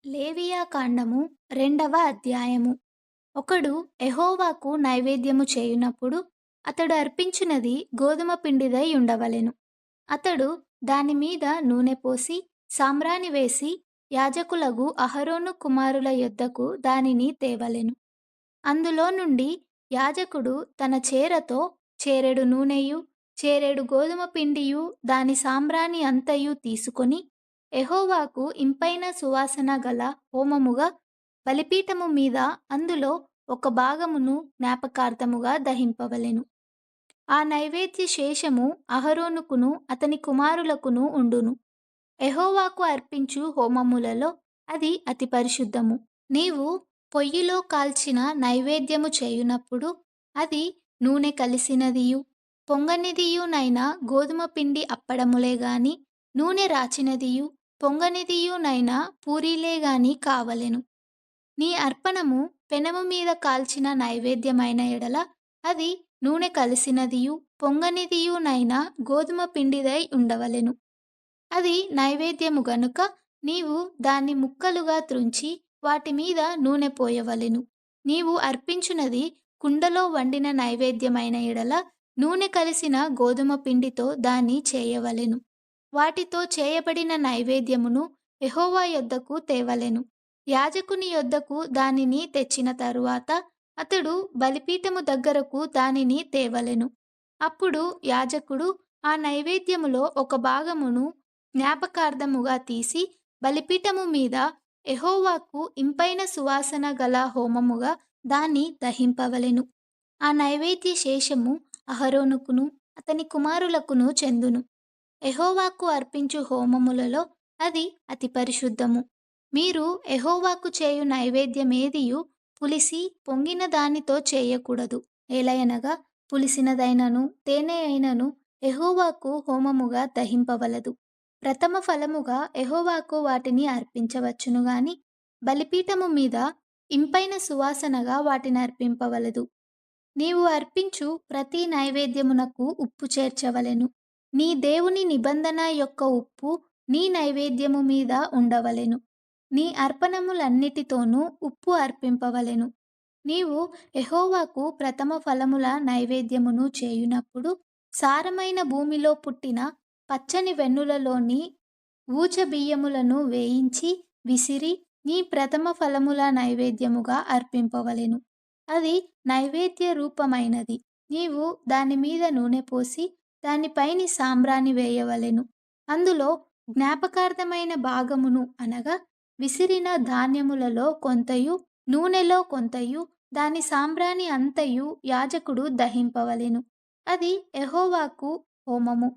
లేవియా కాండము 2వ అధ్యాయము. ఒకడు యెహోవాకు నైవేద్యము చేయునప్పుడు అతడు అర్పించినది గోదుమ పిండిదై ఉండవలెను. అతడు దాని మీద నూనె పోసి సాంబ్రాణి వేసి యాజకులగు అహరోను కుమారుల యొద్దకు దానిని తేవలెను. అందులో నుండి యాజకుడు తన చేరతో చేరెడు నూనెయు చేరెడు గోదుమ పిండియు దాని సాంబ్రాణి అంతయు తీసుకొని యెహోవాకు ఇంపైన సువాసన గల హోమముగా బలిపీఠము మీద అందులో ఒక భాగమును జ్ఞాపకార్థముగా దహింపవలెను. ఆ నైవేద్య శేషము అహరోనుకును అతని కుమారులకును ఉండును. యెహోవాకు అర్పించు హోమములలో అది అతి పరిశుద్ధము. నీవు పొయ్యిలో కాల్చిన నైవేద్యము చేయునప్పుడు అది నూనె కలిసినదియు పొంగనిదియునైన గోదుమ పిండి అప్పడములే గాని నూనె రాచినదియు పొంగనిదియునైన పూరీలే గాని కావలెను. నీ అర్పణము పెనము మీద కాల్చిన నైవేద్యమైన ఎడల అది నూనె కలిసినదియు పొంగనిదియునైన గోదుమ పిండిదై ఉండవలెను. అది నైవేద్యము గనుక నీవు దాన్ని ముక్కలుగా త్రుంచి వాటి మీద నూనె పోయవలెను. నీవు అర్పించునది కుండలో వండిన నైవేద్యమైన ఎడల నూనె కలిసిన గోదుమ పిండితో దాన్ని చేయవలెను. వాటితో చేయబడిన నైవేద్యమును యెహోవా యొద్దకు తేవలెను. యాజకుని యొద్దకు దానిని తెచ్చిన తరువాత అతడు బలిపీఠము దగ్గరకు దానిని తేవలెను. అప్పుడు యాజకుడు ఆ నైవేద్యములో ఒక భాగమును జ్ఞాపకార్థముగా తీసి బలిపీఠము మీద యెహోవాకు ఇంపైన సువాసన గల హోమముగా దాన్ని దహింపవలెను. ఆ నైవేద్య శేషము అహరోనుకును అతని కుమారులకును చెందును. యెహోవాకు అర్పించు హోమములలో అది అతి పరిశుద్ధము. మీరు యెహోవాకు చేయు నైవేద్యమేదియు పులిసి పొంగిన దానితో చేయకూడదు. ఏలయనగా పులిసినదైనను తేనె అయినను యెహోవాకు హోమముగా దహింపవలదు. ప్రథమ ఫలముగా యెహోవాకు వాటిని అర్పించవచ్చును గాని బలిపీఠము మీద ఇంపైన సువాసనగా వాటిని అర్పింపవలదు. నీవు అర్పించు ప్రతి నైవేద్యమునకు ఉప్పు చేర్చవలెను. నీ దేవుని నిబంధన యొక్క ఉప్పు నీ నైవేద్యము మీద ఉండవలెను. నీ అర్పణములన్నిటితోనూ ఉప్పు అర్పింపవలెను. నీవు యెహోవాకు ప్రథమ ఫలముల నైవేద్యమును చేయునప్పుడు సారమైన భూమిలో పుట్టిన పచ్చని వెన్నులలోని ఊచబియ్యములను వేయించి విసిరి నీ ప్రథమ ఫలముల నైవేద్యముగా అర్పింపవలెను. అది నైవేద్య రూపమైనది. నీవు దాని మీద నూనె పోసి దానిపైని సాంబ్రాణి వేయవలెను. అందులో జ్ఞాపకార్థమైన భాగమును అనగా విసిరిన ధాన్యములలో కొంతయు నూనెలో కొంతయు దాని సాంబ్రాణి అంతయు యాజకుడు దహింపవలెను. అది యెహోవాకు హోమము.